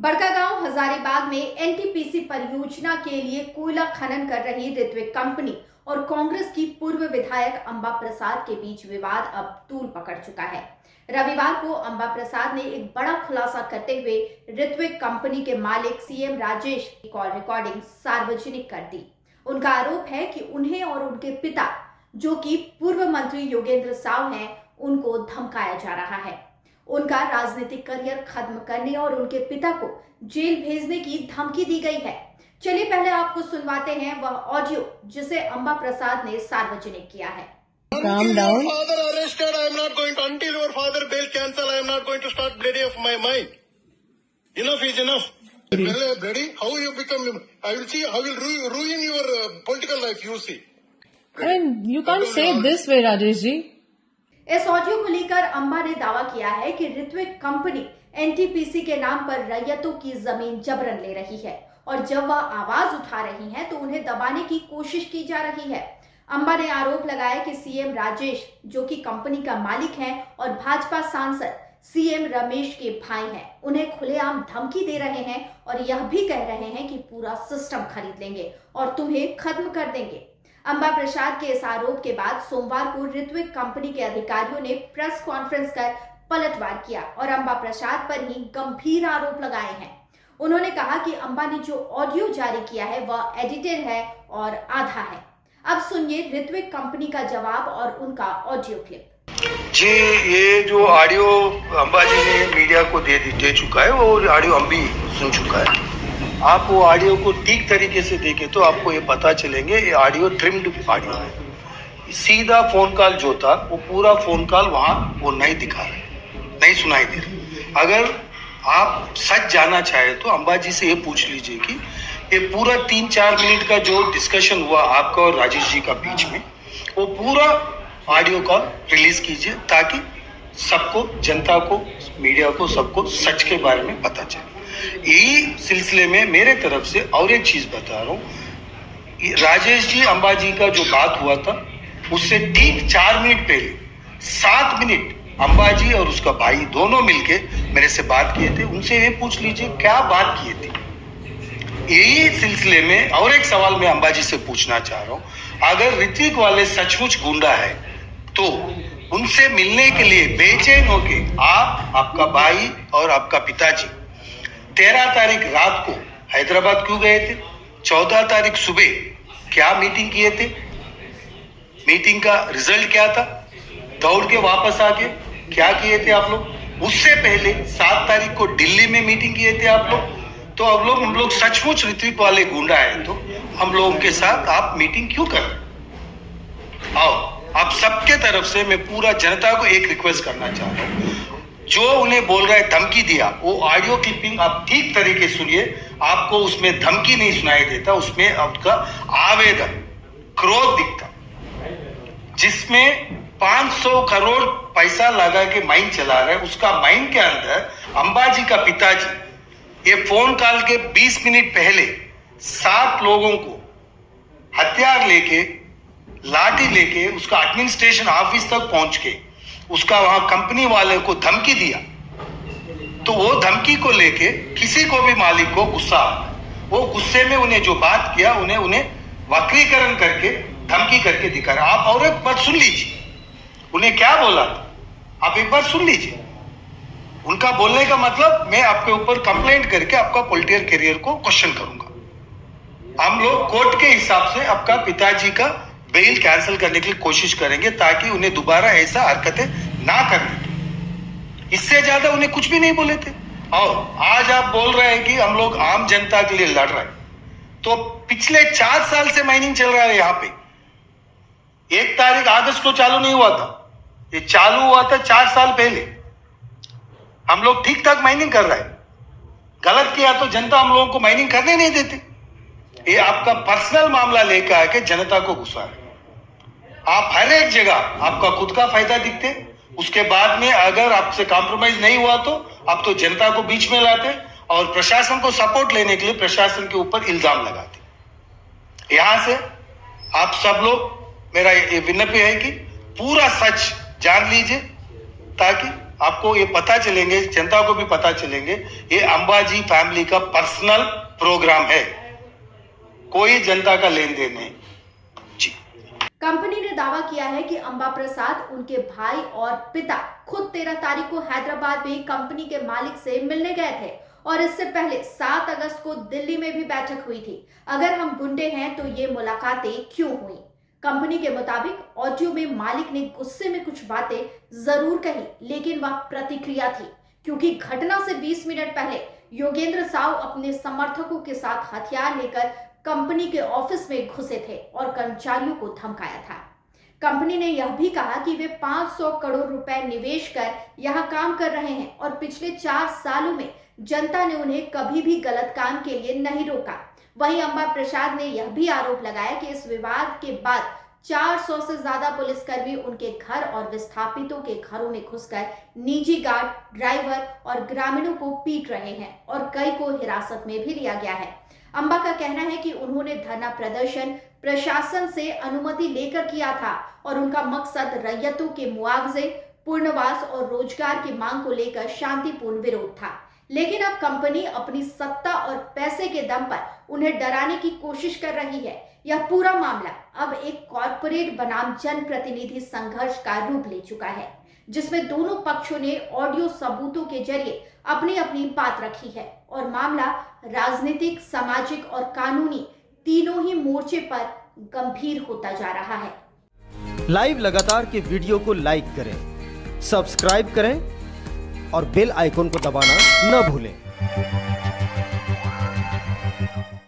बड़कागांव हजारीबाग में एनटीपीसी परियोजना के लिए कोयला खनन कर रही ऋत्विक कंपनी और कांग्रेस की पूर्व विधायक अंबा प्रसाद के बीच विवाद अब तूल पकड़ चुका है। रविवार को अंबा प्रसाद ने एक बड़ा खुलासा करते हुए ऋत्विक कंपनी के मालिक सीएम राजेश की कॉल रिकॉर्डिंग सार्वजनिक कर दी। उनका आरोप है कि उन्हें और उनके पिता, जो कि पूर्व मंत्री योगेंद्र साव हैं, उनको धमकाया जा रहा है। उनका राजनीतिक करियर खत्म करने और उनके पिता को जेल भेजने की धमकी दी गई है। चलिए पहले आपको सुनवाते हैं वह ऑडियो जिसे अंबा प्रसाद ने सार्वजनिक किया है। Calm down. Father arrested. I am not going to, until your father bail cancel. I am not going to start bloody of my mind. Enough is enough. Bloody. How you become? I will see. I will ruin your political life. You see. I mean, you can't say it this way, Rajesh ji. इस audio को लेकर अंबा ने दावा किया है कि Ritwik company NTPC के नाम पर रैयतों की जमीन जबरन ले रही है और जब वह आवाज उठा रही हैं तो उन्हें दबाने की कोशिश की जा रही है। अंबा ने आरोप लगाया कि सीएम राजेश, जो कि कंपनी का मालिक हैं और भाजपा सांसद सीएम रमेश के भाई हैं, उन्हें खुलेआम धमकी दे रहे हैं और यह भी कह रहे हैं कि पूरा सिस्टम खरीद लेंगे और तुम्हें खत्म कर देंगे। अंबा प्रसाद के इस आरोप के बाद सोमवार को ऋत्विक कंपनी के अधिकारियों ने प्रेस कॉन्फ्रेंस कर पलटवार किया और अंबा प्रसाद पर ही गंभीर आरोप लगाए हैं। उन्होंने कहा कि अंबा ने जो ऑडियो जारी किया है वह एडिटेड है और आधा है। अब सुनिए ऋत्विक कंपनी का जवाब और उनका ऑडियो क्लिप। जी, ये जो ऑडियो अंबा जी ने मीडिया को दे चुका है, वो ऑडियो हम भी सुन चुका है। आप वो ऑडियो को ठीक तरीके से देखें तो आपको ये पता चलेंगे ये ऑडियो ट्रिम्ड ऑडियो है। सीधा फोन कॉल जो था वो पूरा फोन कॉल वहाँ वो नहीं दिखा रहे, नहीं सुनाई दे रहे। अगर आप सच जानना चाहे तो अंबा जी से ये पूछ लीजिए कि ये पूरा 3-4 मिनट का जो डिस्कशन हुआ आपका और राजेश जी का बीच में, वो पूरा ऑडियो कॉल रिलीज कीजिए ताकि सबको, जनता को, मीडिया को, सबको सच के बारे में पता चले। यही सिलसिले में मेरे तरफ से और एक चीज बता रहा हूँ, राजेश जी अंबा जी का जो बात हुआ था उससे ठीक 4 मिनट पहले 7 मिनट अंबा जी और उसका भाई दोनों मिलके मेरे से बात किए थे। उनसे ये पूछ लीजिए क्या बात किए थे। यही सिलसिले में और एक सवाल मैं अंबा जी से पूछना चाह रहा हूँ, अगर ऋत्विक वाले सचमुच गुंडा है तो उनसे मिलने के लिए बेचैन होके आप, आपका भाई और आपका पिताजी 13 तारीख रात को हैदराबाद क्यों गए थे? 14 तारीख सुबह क्या मीटिंग किए थे? मीटिंग का रिजल्ट क्या था? दौड़ के वापस आके क्या किए थे आप लोग? उससे पहले 7 तारीख को दिल्ली में मीटिंग किए थे आप लोग। तो अब लोग, हम लोग सचमुच ऋत्विक वाले गुंडा है तो हम लोगों के साथ आप मीटिंग क्यों कर रहे? आओ, आप सबके तरफ से मैं पूरा जनता को एक रिक्वेस्ट करना चाह रहा हूँ, जो उन्हें बोल रहा है धमकी दिया, वो ऑडियो क्लिपिंग आप ठीक तरीके सुनिए। आपको उसमें धमकी नहीं सुनाई देता, उसमें आपका आवेदन, क्रोध दिखता, जिसमें 500 करोड़ पैसा लगा के माइन चला रहा है। उसका माइन के अंदर अंबाजी का पिताजी ये फोन कॉल के 20 मिनट पहले 7 लोगों को हथियार लेके, लाठी लेके उसका एडमिनिस्ट्रेशन ऑफिस तक पहुंच के उसका वहां कंपनी वाले को धमकी दिया। तो वो धमकी को लेके किसी को भी मालिक को गुस्सा आता है, वो गुस्से में उन्हें जो बात किया उन्हें वक्रीकरण करके धमकी करके दिखा रहा। आप और एक बार सुन लीजिए, उन्हें क्या बोला था, आप एक बार सुन लीजिए। उनका बोलने का मतलब, मैं आपके ऊपर कंप्लेंट करके आपका पॉलिटिकल करियर को क्वेश्चन करूंगा। हम लोग कोर्ट के हिसाब से आपका पिताजी का बेल कैंसिल करने की कोशिश करेंगे ताकि उन्हें दोबारा ऐसा हरकतें ना करने दें। इससे ज्यादा उन्हें कुछ भी नहीं बोले थे। और आज आप बोल रहे हैं कि हम लोग आम जनता के लिए लड़ रहे हैं, तो पिछले 4 साल से माइनिंग चल रहा है यहाँ पे। 1 तारीख अगस्त को चालू नहीं हुआ था, ये चालू हुआ था 4 साल पहले। हम लोग ठीक ठाक माइनिंग कर रहे हैं, गलत किया तो जनता हम लोगों को माइनिंग करने नहीं देती। ये आपका पर्सनल मामला लेकर आके जनता को घुसा रहे। आप हर एक जगह आपका खुद का फायदा दिखते, उसके बाद में अगर आपसे कॉम्प्रोमाइज नहीं हुआ तो आप तो जनता को बीच में लाते और प्रशासन को सपोर्ट लेने के लिए प्रशासन के ऊपर इल्जाम लगाते। यहां से आप सब लोग, मेरा ये विनती है कि पूरा सच जान लीजिए ताकि आपको ये पता चलेंगे, जनता को भी पता चलेंगे, ये अंबाजी फैमिली का पर्सनल प्रोग्राम है, कोई जनता का लेन देन नहीं। कंपनी ने दावा किया है कि अंबा प्रसाद उनके भाई और पिता खुद 13 तारीख को हैदराबाद में कंपनी के मालिक से मिलने गए थे और इससे पहले 7 अगस्त को दिल्ली में भी बैठक हुई थी। अगर हम गुंडे हैं तो ये मुलाकातें क्यों हुई? कंपनी के मुताबिक ऑडियो में मालिक ने गुस्से में कुछ बातें जरूर कही, लेकिन वह प्रतिक्रिया थी क्योंकि घटना से 20 मिनट पहले योगेंद्र साव अपने समर्थकों के साथ हथियार लेकर कंपनी के ऑफिस में घुसे थे और कर्मचारियों को धमकाया था। कंपनी ने यह भी कहा कि वे 500 करोड़ रुपए निवेश कर यहां काम कर रहे हैं और पिछले 4 सालों में जनता ने उन्हें कभी भी गलत काम के लिए नहीं रोका। वहीं अंबा प्रसाद ने यह भी आरोप लगाया कि इस विवाद के बाद 400 से ज्यादा पुलिसकर्मी उनके घर और विस्थापितों के घरों में घुसकर निजी गार्ड, ड्राइवर और ग्रामीणों को पीट रहे हैं और कई को हिरासत में भी लिया गया है। अंबा का कहना है कि उन्होंने धरना प्रदर्शन प्रशासन से अनुमति लेकर किया था और उनका मकसद रैयतों के मुआवजे, पुनर्वास और रोजगार की मांग को लेकर शांतिपूर्ण विरोध था। लेकिन अब कंपनी अपनी सत्ता और पैसे के दम पर उन्हें डराने की कोशिश कर रही है। यह पूरा मामला अब एक कॉर्पोरेट बनाम जनप्रतिनिधि संघर्ष का रूप ले चुका है, जिसमें दोनों पक्षों ने ऑडियो सबूतों के जरिए अपनी अपनी बात रखी है और मामला राजनीतिक, सामाजिक और कानूनी तीनों ही मोर्चे पर गंभीर होता जा रहा है। लाइव लगातार के वीडियो को लाइक करें, सब्सक्राइब करें और बेल आइकन को दबाना न भूलें।